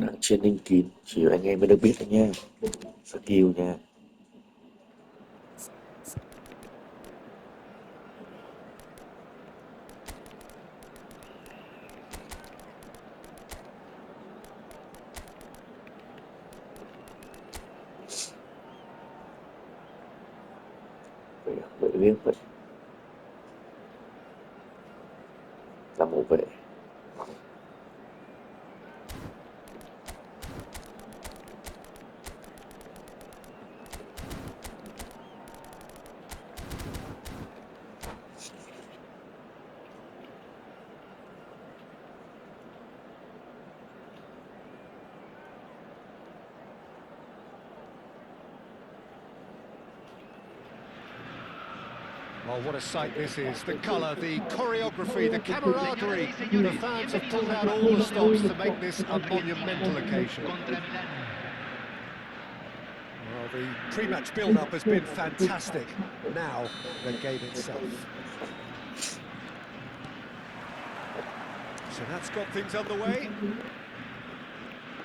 Đang training kín, chỉ anh em mới được biết thôi nha. Skill nha. Vệ viên vậy là một vệ. Oh, what a sight this is. The colour, the choreography, the camaraderie. The fans have pulled out all the stops to make this a monumental occasion. Well, the pre-match build-up has been fantastic. Now, the game itself. So that's got things underway.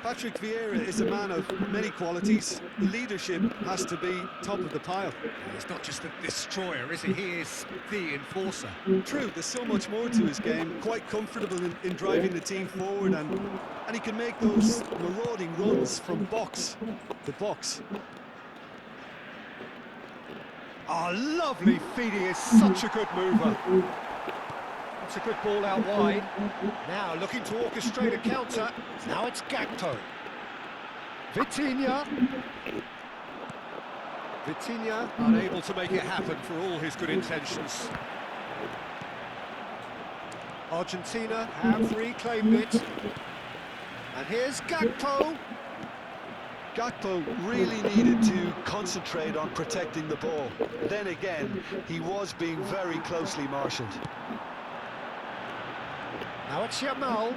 Patrick Vieira is a man of many qualities. Leadership has to be top of the pile. He's not just the destroyer, is he? He is the enforcer. True, there's so much more to his game. Quite comfortable in driving the team forward, and he can make those marauding runs from box to box. Oh, lovely feed. He is such a good mover. It's a good ball out wide. Now looking to orchestrate a counter. Now it's Gakpo. Vitinha. Vitinha unable to make it happen for all his good intentions. Argentina have reclaimed it. And here's Gakpo. Gakpo really needed to concentrate on protecting the ball. Then again, he was being very closely marshalled. Now it's Yamal.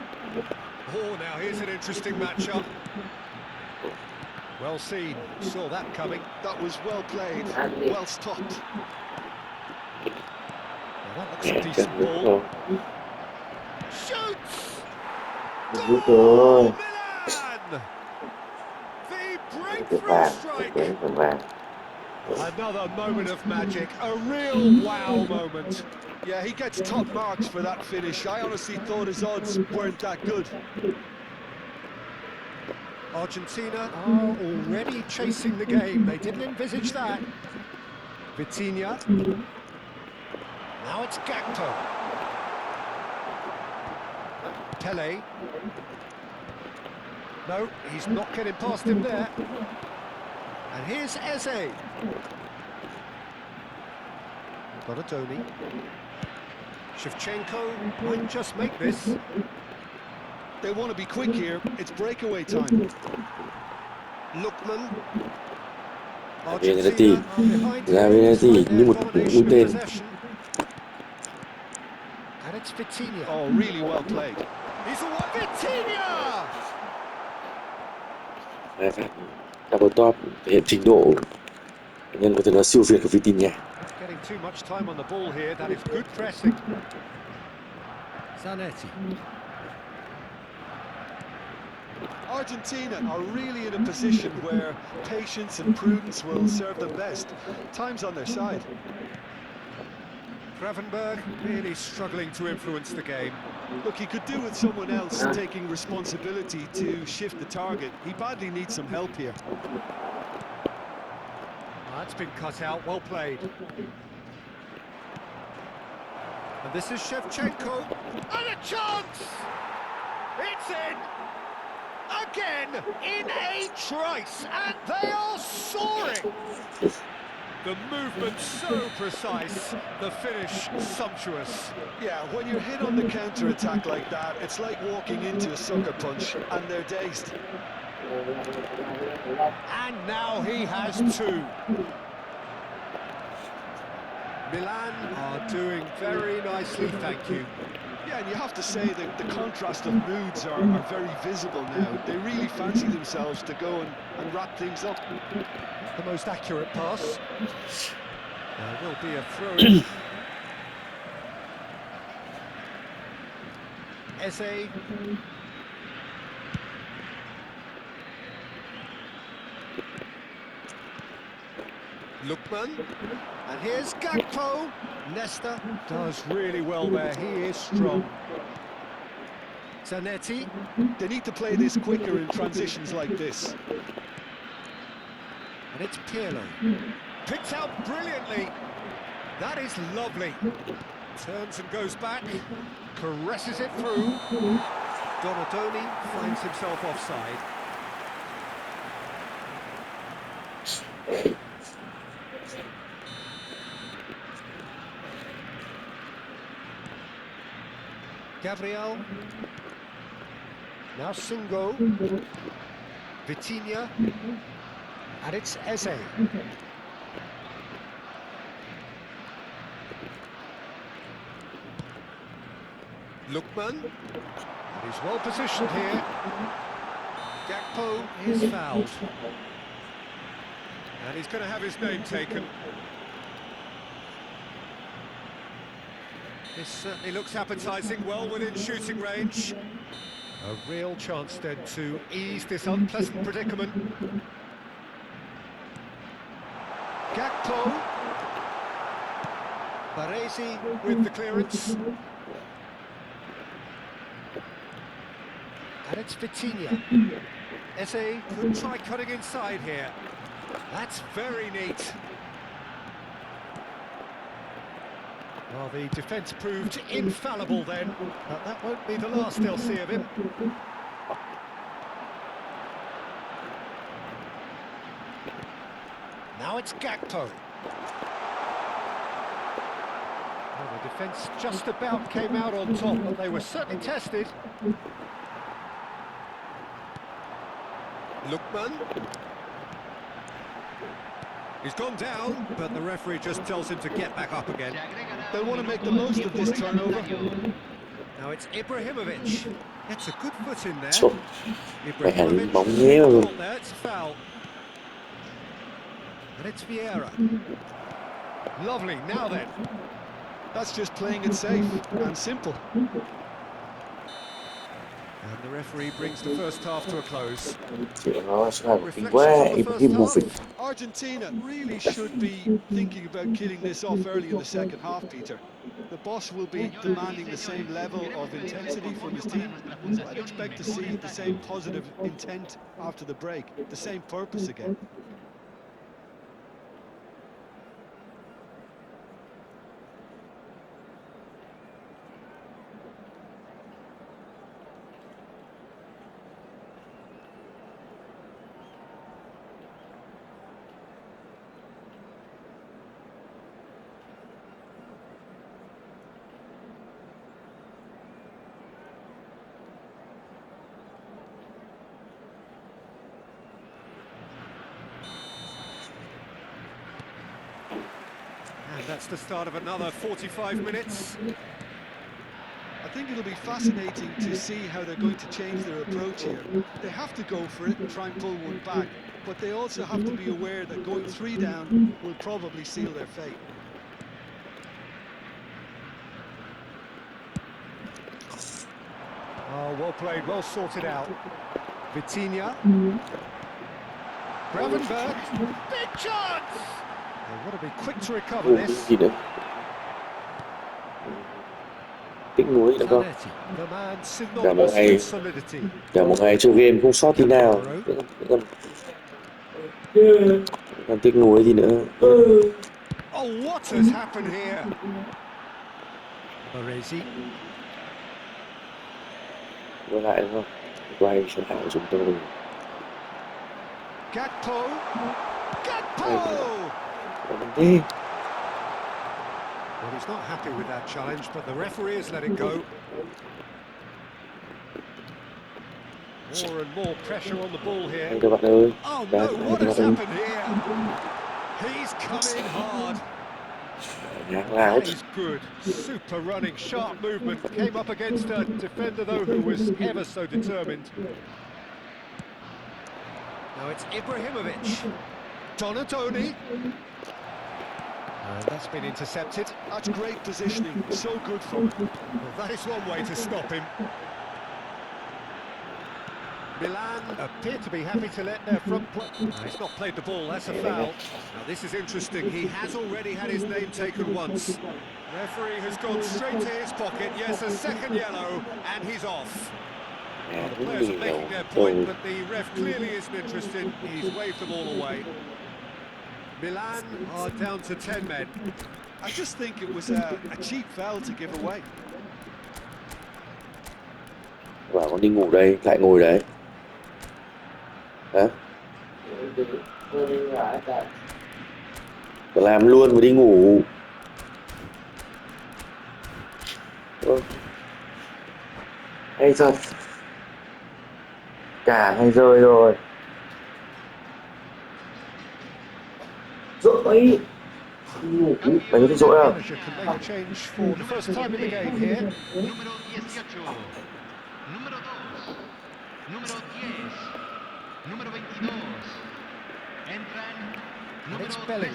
Oh, now here's an interesting matchup. Well seen, saw that coming. That was well played, well stopped. Well, that looks a decent ball. Shoots! Goal! Milan! The breakthrough strike! Another moment of magic, a real wow moment. Yeah, he gets top marks for that finish. I honestly thought his odds weren't that good. Argentina are already chasing the game. They didn't envisage that. Vitinha. Now it's Gakpo. Pele. No, he's not getting past him there. And here's Eze. Donatoni. Shevchenko might just make this. They want to be quick here. It's breakaway time. Lookman. Penalty. Argentina are behind Ra here penalty despite như their một domination mũi of tên. possession. And it's Vitinha. Oh, really well played. He's a one. Vitinha! Đây phát double top thể hiện trình độ nhân có thể nói siêu việt của Vitinha. Not getting too much time on the ball here. That is good pressing. Zanetti. Argentina are really in a position where patience and prudence will serve them best. Time's on their side. Gravenberg really struggling to influence the game. Look, he could do with someone else taking responsibility to shift the target. He badly needs some help here. That's been cut out, well played. And this is Shevchenko. And a chance! It's in! Again, in a trice, and they are soaring! The movement so precise, the finish sumptuous. Yeah, when you're hit on the counter-attack like that, it's like walking into a sucker punch, and they're dazed. And now he has two. Milan are doing very nicely, thank you. Yeah, and you have to say that the contrast of moods are very visible now. They really fancy themselves to go and wrap things up. The most accurate pass. There will be a throw-in. Eze. Lookman, and here's Gakpo. Nesta does really well there, he is strong. Zanetti, They need to play this quicker in transitions like this. and it's Pirlo. Picked out brilliantly. That is lovely. Turns and goes back, caresses it through. Donatoni finds himself offside. Gabriel. Now Sungo. Vitinha. And it's Eze. Lookman. And he's well positioned here. Gakpo is fouled. And he's going to have his name taken. This certainly looks appetising, well within shooting range. A real chance then to ease this unpleasant predicament. Gakpo. Baresi with the clearance. And it's Vitinha. Eze could try cutting inside here. That's very neat. Well, the defence proved infallible then, but that won't be the last they'll see of him. Now it's Gakpo. Well, the defence just about came out on top, but they were certainly tested. Lookman. He's gone down, but the referee just tells him to get back up again. They'll want to make the most of this turnover. Now it's Ibrahimovic. It's a good foot in there. Trời, mẹ hắn bóng nhé mà. Caught there, it's a foul. And it's Vieira. Lovely, now then. That's just playing it safe and simple. And the referee brings the first half to a close. Chị nó sẽ làm cái quá Ibrahimovic. Argentina really should be thinking about killing this off early in the second half, Peter. The boss will be demanding the same level of intensity from his team. So I'd expect to see the same positive intent after the break, the same purpose again. And that's the start of another 45 minutes. I think it'll be fascinating to see how they're going to change their approach here. They have to go for it and try and pull one back, but they also have to be aware that going 3 down will probably seal their fate. Oh, well played, well sorted out. Vitinha. Gravenberg. Big chance! They want to be quick to recover this. Gì nữa? Tiếc nuối nữa không? Zanetti, the man Cả một synonymous ngày, with solidity. cả một ngày chơi game không sót tí nào. Còn tiếc nuối gì nữa? Oh, what has happened here? Baresi. Quay lại đúng không? Quay trở lại của chúng tôi. Gakpo. Gakpo! Đi. Well, he's not happy with that challenge, but the referee has let it go. More and more pressure on the ball here. Các bạn ơi. Oh no, what has happened here? He's come in hard. That is good. Super running, sharp movement. Came up against a defender, though, who was ever so determined. Now it's Ibrahimovic. Donatoni. And that's been intercepted. That's great positioning, so good from him. Well, that is one way to stop him. Milan appear to be happy to let their front play. He's not played the ball, that's a foul. Now this is interesting, he has already had his name taken once. Referee has gone straight to his pocket, yes, a second yellow, and he's off. Well, the players are making their point, but the ref clearly isn't interested, he's waved them all away. Milan are down to 10 men. I just think it was a cheap foul to give away. Bảo con đi ngủ đây, lại ngồi đấy. Hả? Phải làm luôn và đi ngủ. Hay thật. Cả hay rơi rồi. Rỗi. Mày có thấy rỗi không? Can make a change for the first time in the game here. Número 18, número 2, número 10, número 22. Entran número 13,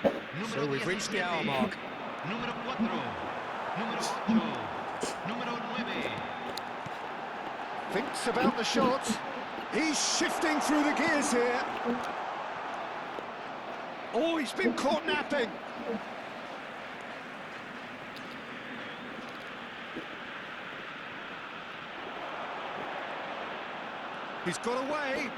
So número we've reached the 17, hour mark. número 4, número 8, número 9. Thinks about the shot. He's shifting through the gears here. Oh, he's been caught napping. He's got away.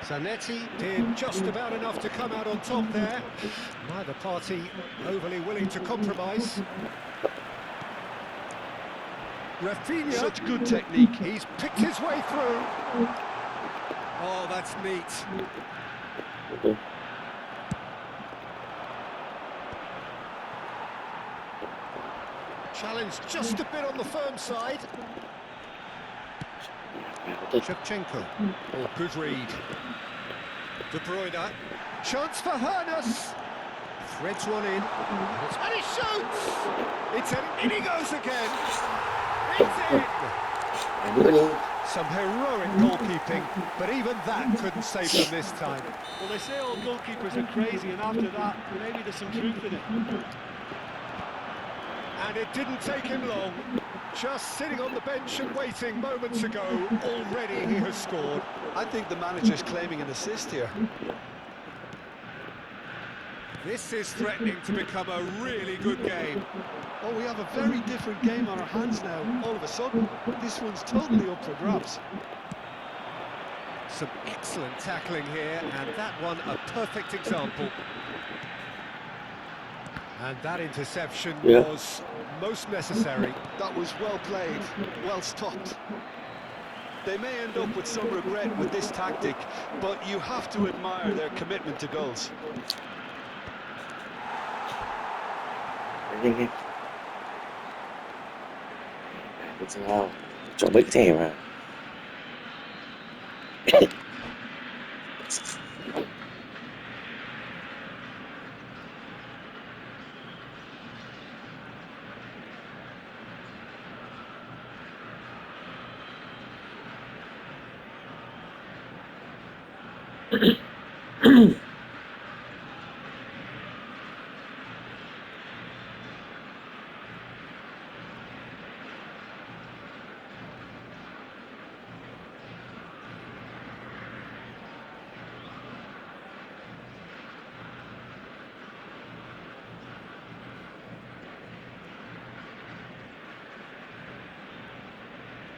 Zanetti did just about enough to come out on top there. Neither party overly willing to compromise. Rafinha. Such good technique. He's picked his way through. Oh, that's neat. Okay. Challenge just a bit on the firm side. Shevchenko. Oh, good read. De Bruyne. Chance for Hernus. Threads one in. And he shoots! It's in he goes again. It's in! Some heroic goalkeeping, but even that couldn't save them this time. Well, they say all goalkeepers are crazy, and after that, maybe there's some truth in it. And it didn't take him long. Just sitting on the bench and waiting moments ago, already he has scored. I think the manager's claiming an assist here. This is threatening to become a really good game. Oh, we have a very different game on our hands now, all of a sudden. This one's totally up for grabs. Some excellent tackling here, and that one a perfect example. And that interception was most necessary. That was well played, well stopped. They may end up with some regret with this tactic, but you have to admire their commitment to goals. Nhanh. Cái sao? Chọn mấy cái thẻ mà.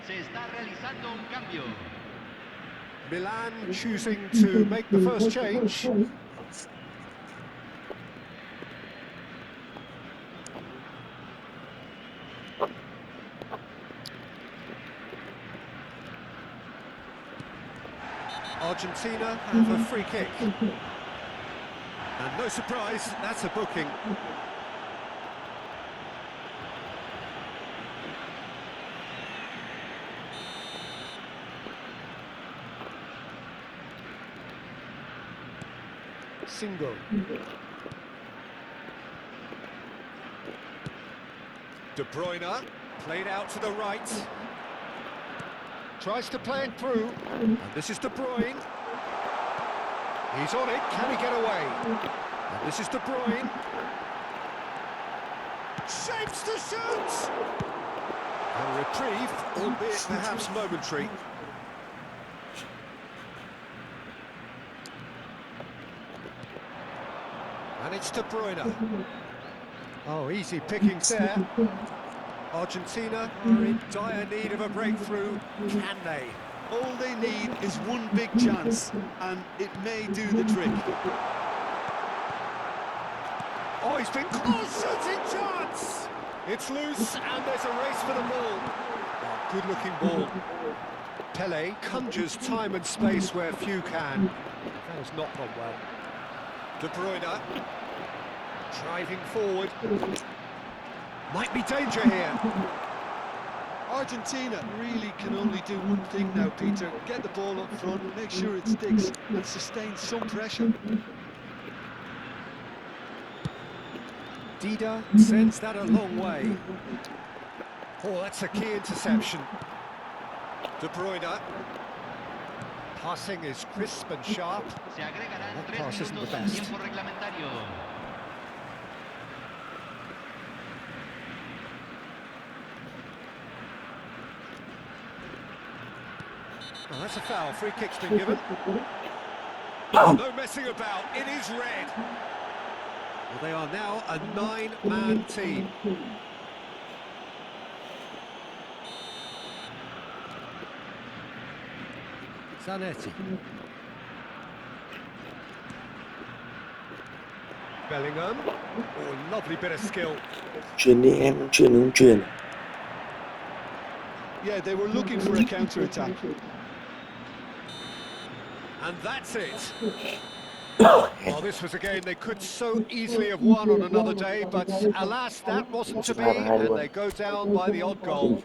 Se está realizando un cambio. Milan choosing to make the first change. Argentina have a free kick. And no surprise, that's a booking. Single. De Bruyne, played out to the right. Tries to play it through. And this is De Bruyne. He's on it, can he get away? And this is De Bruyne. Shapes to shoot! A reprieve, albeit perhaps momentary. And it's De Bruyne. Oh, easy pickings there. Argentina are in dire need of a breakthrough. Can they? All they need is one big chance, and it may do the trick. Oh, he's been close, shooting chance! It's loose, and there's a race for the ball. Oh, good-looking ball. Pele conjures time and space where few can. That has not gone well. De Bruyne, driving forward. Might be danger here. Argentina really can only do one thing now, Peter. Get the ball up front, make sure it sticks, and sustain some pressure. Dida sends that a long way. Oh, that's a key interception. De Bruyne. Passing is crisp and sharp. Se agregarán That 3 pass isn't the minutos al best. tiempo reglamentario. Oh, that's a foul. Free kick's been given. No messing about. It is red. Well, they are now a 9-man team. Zanetti. Bellingham. Oh, lovely bit of skill. Chuyền đi em, chuyền không chuyền. Yeah, they were looking for a counter-attack. And that's it. Well, this was a game they could so easily have won on another day, but alas, that wasn't to be, and they go down by the odd goal.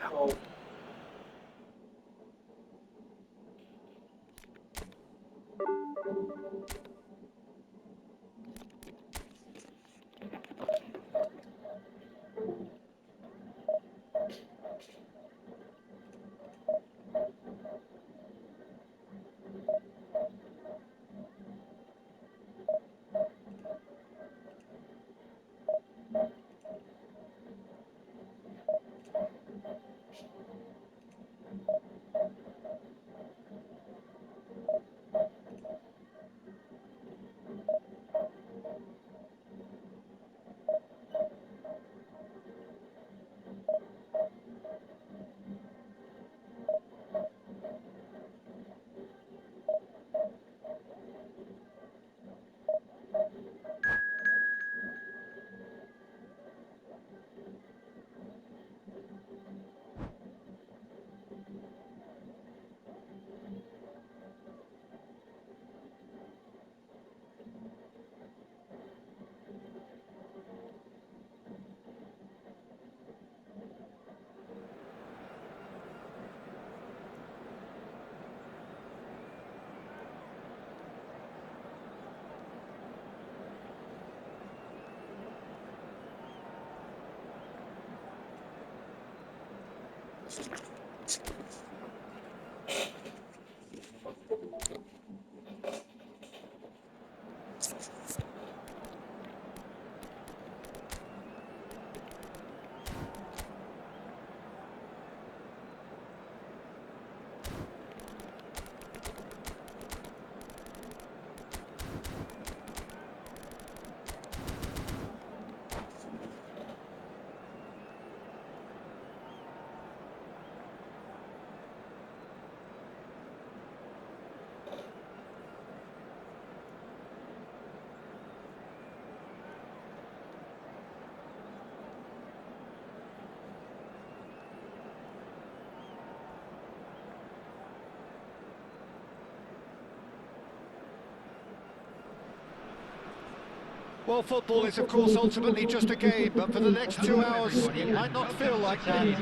Well, football is, of course, ultimately just a game, but for the next 2 hours, it might not feel like that.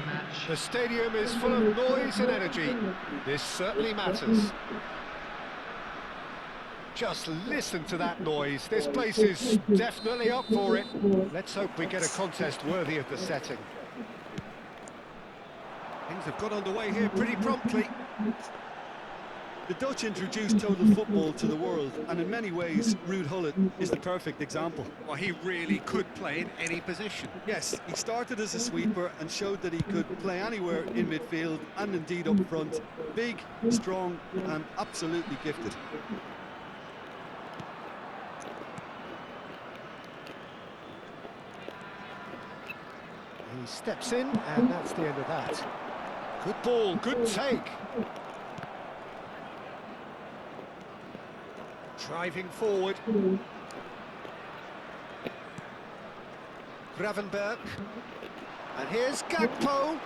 The stadium is full of noise and energy. This certainly matters. Just listen to that noise. This place is definitely up for it. Let's hope we get a contest worthy of the setting. Things have got underway here pretty promptly. The Dutch introduced total football to the world, and in many ways, Ruud Gullit is the perfect example. Well, he really could play in any position. Yes, he started as a sweeper and showed that he could play anywhere in midfield and indeed up front. Big, strong, and absolutely gifted. He steps in, and that's the end of that. Good ball, good take. Driving forward. Gravenberg. And here's Gakpo.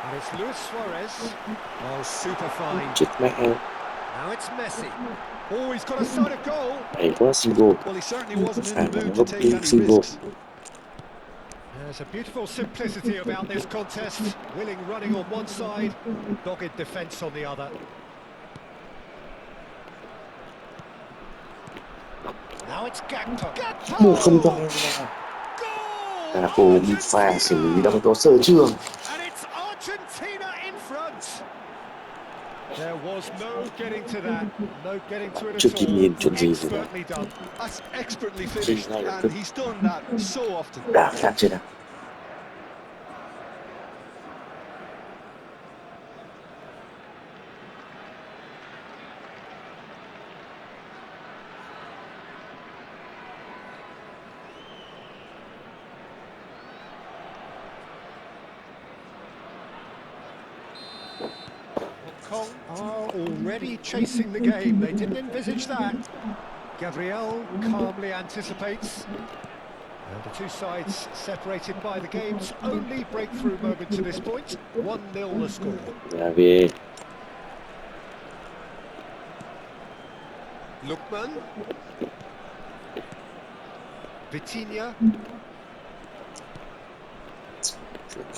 And it's Luis Suarez. Oh, super fine. Chết mẹ. Now it's Messi. Oh, he's got a side of goal. Hay quá single. Well, he certainly wasn't in Phải the là mood nó to gấp take đi any single. risks. There's a beautiful simplicity about this contest. Willing running on one side, dogged defence on the other. Now it's Gakpo. Mua không cho Gakpo! Gakpo Goal! bị pha xử lý động có sở trường. And it's Argentina in front. There was no getting to that, no getting to it Chưa at kịp nhìn chuyện gì all. rồi đó. Expertly done. That's expertly finished, and he's done that so often. Đá khác chưa nào. Kong are already chasing the game. They didn't envisage that. Gabriel calmly anticipates. And the two sides separated by the game's only breakthrough moment to this point. 1-0 the score. Là về. Lookman. Vitinha.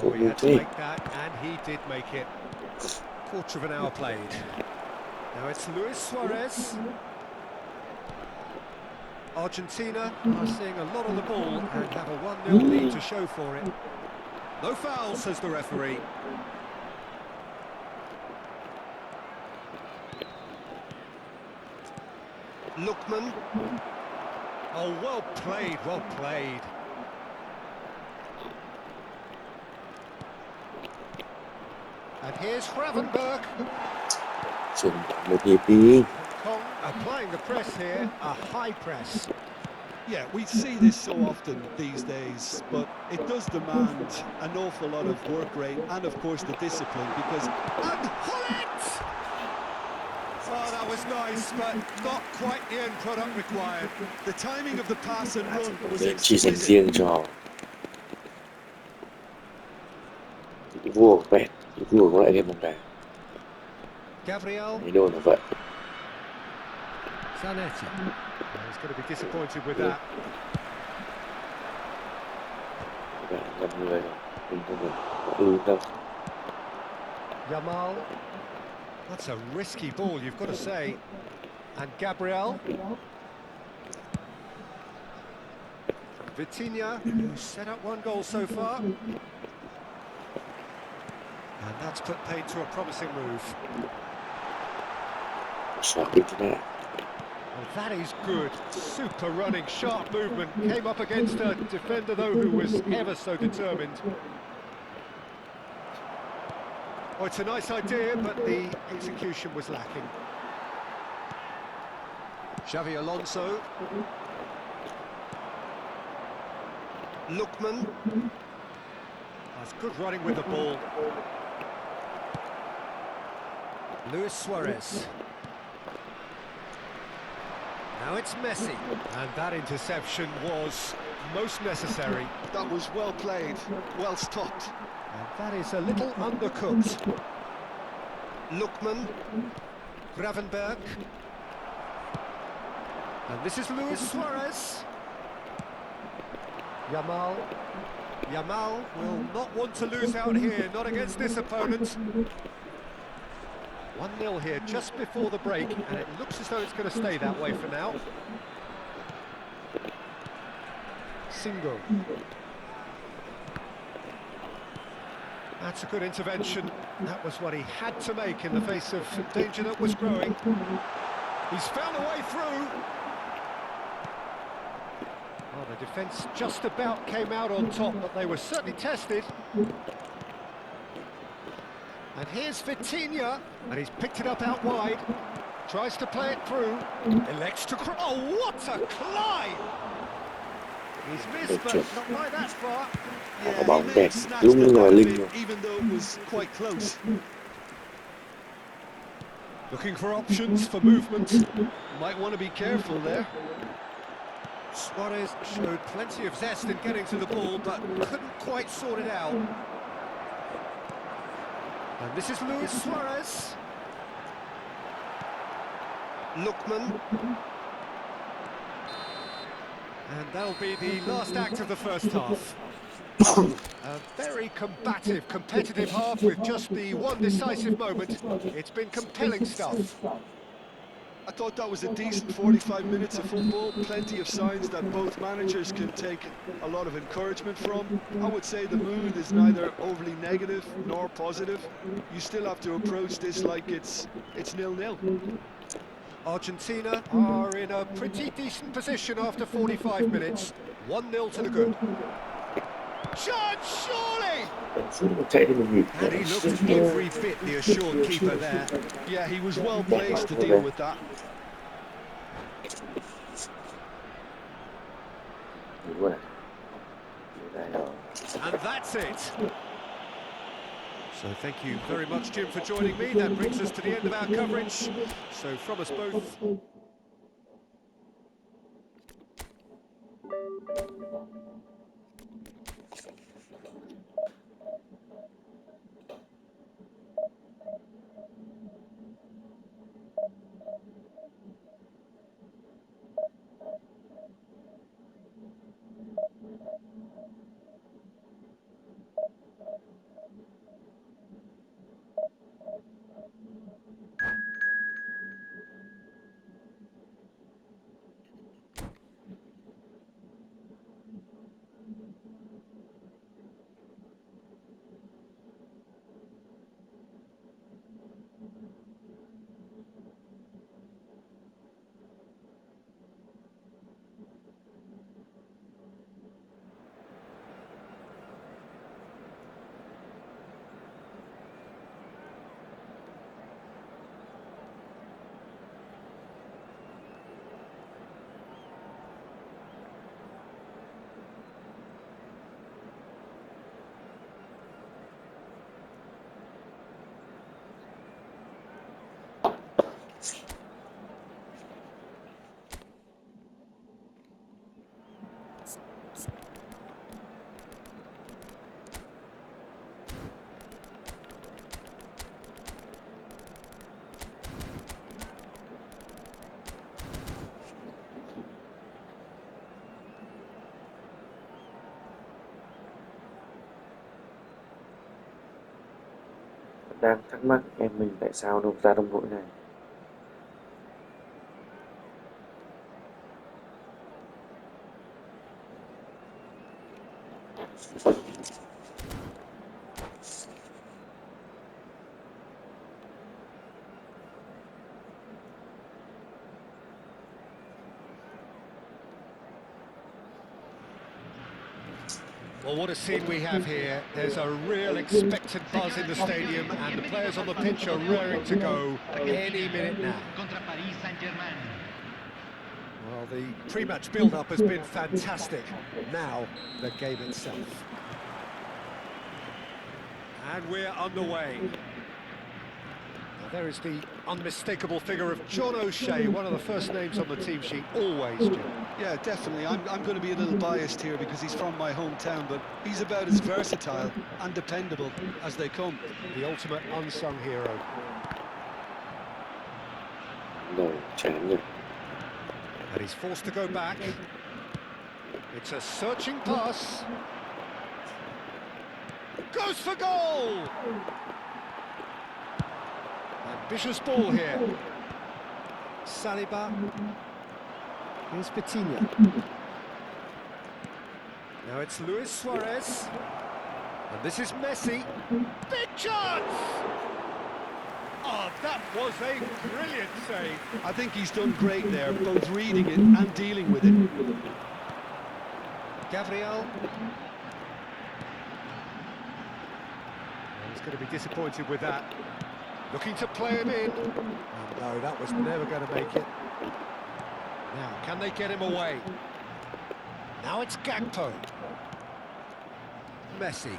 Oh, he had to make that, and he did make it. Quarter of an hour played. Now it's Luis Suarez. Argentina are seeing a lot on the ball and have a 1-0 lead to show for it. No foul, says the referee. Lookman. Oh, well played, well played. And here's Gravenberg. Chuyển một nhịp đi. Kong applying the press here, a high press. Yeah, we see this so often these days, but it does demand an awful lot of work rate and, of course, the discipline because... And Gullit! Oh, that was nice, but not quite the end product required. The timing of the pass and run was Chỉ dành exquisite. riêng cho vua của bẹt, vua của lại game bóng đá. Gabriel. Ý đồ là vậy. Zanetti. He's going to be disappointed with that. Bạn gặp người rồi, mình không được đâu. Yamal. That's a risky ball, you've got to say. And Gabriel. Vitinha, who's set up one goal so far. And that's put paid to a promising move. Sharp internet. Well, that is good. Super running, sharp movement. Came up against a defender, though, who was ever so determined. Oh, it's a nice idea, but the execution was lacking. Xavi Alonso. Lookman. That's good running with the ball. Luis Suarez. Now it's Messi. And that interception was most necessary. That was well played, well stopped. And that is a little undercooked. Lookman. Gravenberg. And this is Luis Suarez. Yamal. Yamal will not want to lose out here, not against this opponent. 1-0 here just before the break, and it looks as though it's going to stay that way for now. Single. That's a good intervention. That was what he had to make in the face of danger that was growing. He's found a way through. Well, the defence just about came out on top, but they were certainly tested. And here's Vitinha, and he's picked it up out wide. Tries to play it through. Elects to... Oh, what a climb! He's missed, but not by that far. Yeah, bóng he may đẹp have snatched đúng it rồi that Linh bit, luôn. even though it was quite close. Looking for options for movement. Might want to be careful there. Suarez showed plenty of zest in getting to the ball, but couldn't quite sort it out. And this is Luis Suarez. Lookman. And that'll be the last act of the first half. A very combative, competitive half with just the one decisive moment. It's been compelling stuff. I thought that was a decent 45 minutes of football, plenty of signs that both managers can take a lot of encouragement from. I would say the mood is neither overly negative nor positive. You still have to approach this like it's 0-0. Argentina are in a pretty decent position after 45 minutes. 1-0 to the good. Shot, surely! Chạy thì mình nhịp. And he looked every bit the assured keeper there. Yeah, he was well placed to deal with that. And that's it. So thank you very much, Jim, for joining me. That brings us to the end of our coverage. So from us both... Đang thắc mắc em mình tại sao đâu ra đông đội này. Well, what a scene we have here. There's a real expectant buzz in the stadium, and the players on the pitch are raring to go any minute now. Contra Paris Saint-Germain. Well, the pre-match build-up has been fantastic. Now, the game itself. And we're underway. Now, there is the unmistakable figure of John O'Shea, one of the first names on the team sheet, always, Jim. Yeah, definitely. I'm going to be a little biased here because he's from my hometown, but he's about as versatile and dependable as they come. The ultimate unsung hero. Đầu chán rồi. And he's forced to go back. It's a searching pass. Goes for goal! Ambitious ball here. Saliba. Here's Vitinha. Now it's Luis Suarez. And this is Messi. Big chance! Oh, that was a brilliant save. I think he's done great there, both reading it and dealing with it. Gabriel. He's going to be disappointed with that. Looking to play him in. Oh, no, that was never going to make it. Now, can they get him away? Now it's Gakpo. Messi.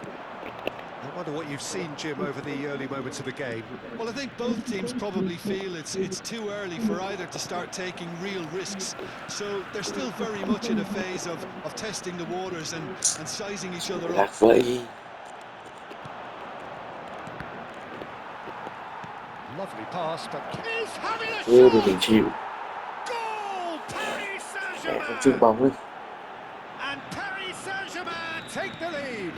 I wonder what you've seen, Jim, over the early moments of the game. Well, I think both teams probably feel it's too early for either to start taking real risks. So they're still very much in a phase of testing the waters and sizing each other Lạc up. vậy. Lovely pass, but he's having a Ôi, shot! mình chịu. Goal! Paris Mẹ không chịu Saint-Germain! bóng đi. And Paris Saint-Germain take the lead.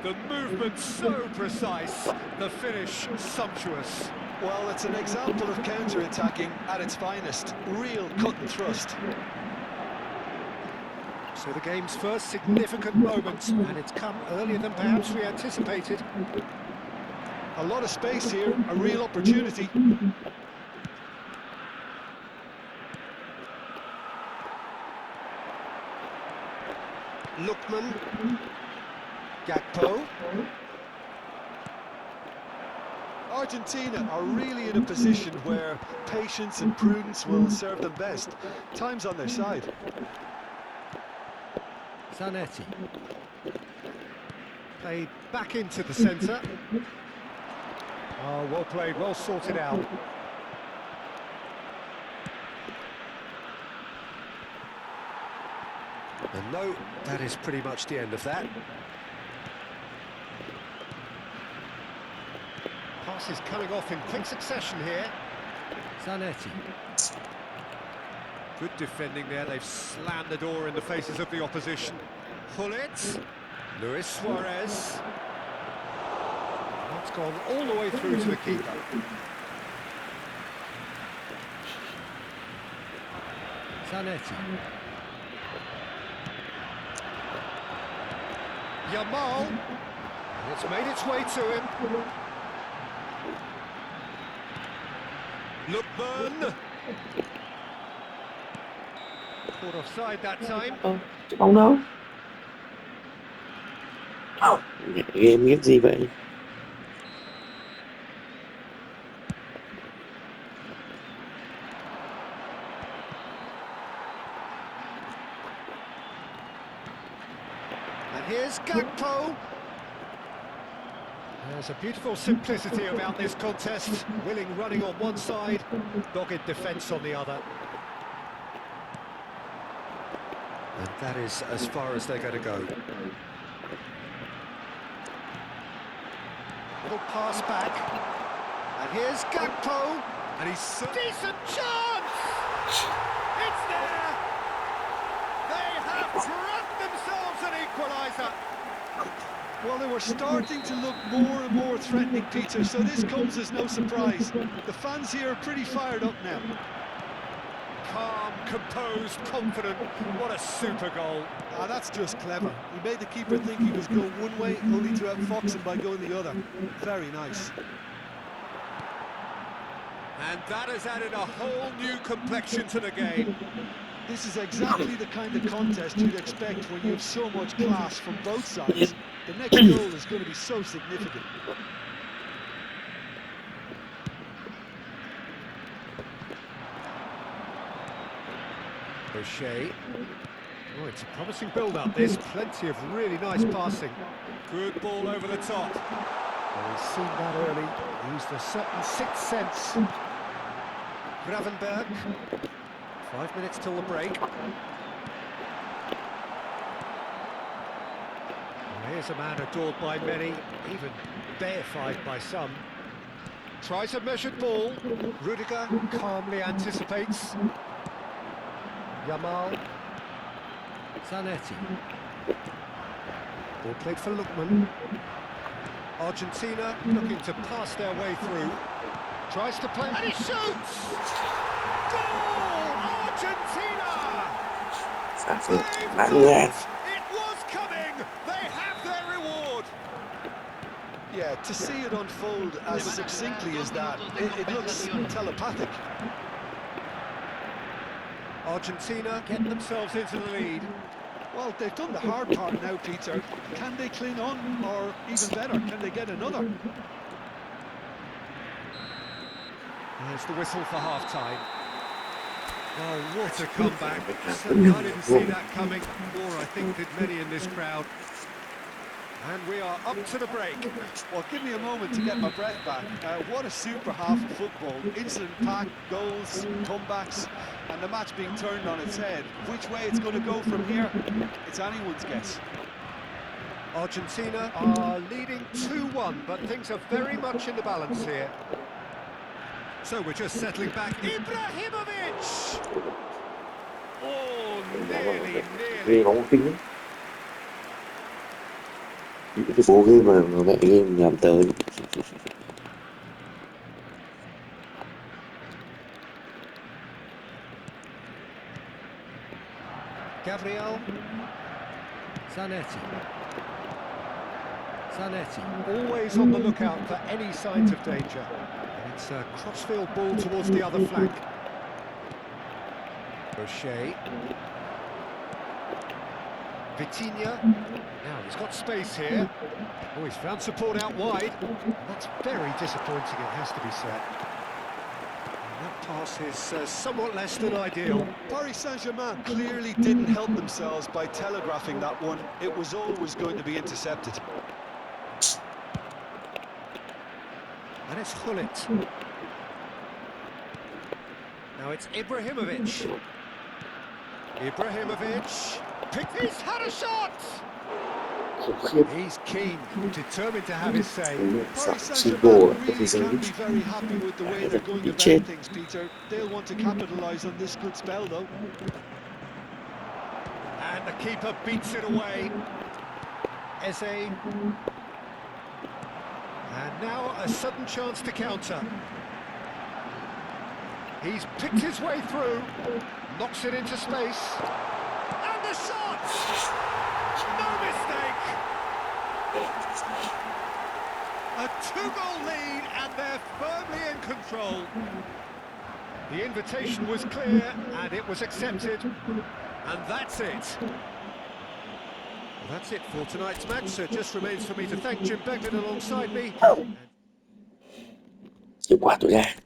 The movement so precise, the finish sumptuous. Well, it's an example of counter-attacking at its finest. Real cut and thrust. So the game's first significant moment, and it's come earlier than perhaps we anticipated. A lot of space here, a real opportunity. Lookman. Gakpo. Argentina are really in a position where patience and prudence will serve them best. Time's on their side. Zanetti. Played back into the centre. Oh, well played, well sorted out. And no, that is pretty much the end of that. Passes coming off in quick succession here. Zanetti. Good defending there, they've slammed the door in the faces of the opposition. Hullet. Luis Suarez. That's gone all the way through to the keeper. Zanetti. Yamal. It's made its way to him. Lookman. Caught offside that time. Cái bóng đâu? Game biết gì vậy? And here's Gakpo. There's a beautiful simplicity about this contest. Willing running on one side, dogged defence on the other. And that is as far as they're going to go. Little pass back. And here's Gakpo. And he's decent chance! It's there! They have grabbed themselves an equaliser. Well, they were starting to look more and more threatening, Peter, so this comes as no surprise. The fans here are pretty fired up now. Calm, composed, confident. What a super goal. Ah, that's just clever. He made the keeper think he was going one way, only to outfox him by going the other. Very nice. And that has added a whole new complexion to the game. This is exactly the kind of contest you'd expect when you have so much class from both sides. The next goal is going to be so significant. O'Shea. Oh, it's a promising build-up. There's plenty of really nice passing. Good ball over the top. Well, he's seen that early. Used a certain sixth sense. Gravenberg. 5 minutes till the break. Well, here's a man adored by many, even deified by some. Tries a measured ball. Rudiger calmly anticipates. Yamal. Zanetti. Ball played for Lookman. Argentina looking to pass their way through. Tries to play, and he shoots! Goal! Argentina! Sao They've bạn done nghe? it! It was coming! They have their reward! Yeah, to see it unfold as succinctly as that, it looks telepathic. Argentina get themselves into the lead. Well, they've done the hard part now, Peter. Can they cling on, or even better, can they get another? There's the whistle for half-time. Oh, what a comeback. Certainly I didn't see that coming, or I think did many in this crowd. And we are up to the break. Well, give me a moment to get my breath back. What a super half of football. Incident-packed, goals, comebacks, and the match being turned on its head. Which way it's going to go from here, it's anyone's guess. Argentina are leading 2-1, but things are very much in the balance here. So we're just settling back. Ibrahimovic! Oh, nearly. Game bóng kinh ấy. Những cái phố game mà mẹ game làm tới. Gabriel. Zanetti. Always on the lookout for any signs of danger. And it's a crossfield ball towards the other flank. O'Shea. Vitinha. Now he's got space here. Oh, he's found support out wide. And that's very disappointing, it has to be said. And that pass is somewhat less than ideal. Paris Saint-Germain clearly didn't help themselves by telegraphing that one. It was always going to be intercepted. And it's Hullet. Now it's Ibrahimovic. He's had a shot! He's keen, determined to have his say. Paris Saint-Germain really can be very happy with the way they're going about things, Peter. They'll want to capitalise on this good spell, though. And the keeper beats it away. Eze. And now a sudden chance to counter. He's picked his way through, knocks it into space. And the shot! No mistake! A two-goal lead, and they're firmly in control. The invitation was clear, and it was accepted. And that's it. Well, that's it for tonight's match, so it just remains for me to thank Jim Beglin alongside me. Hiệu quả tối đa.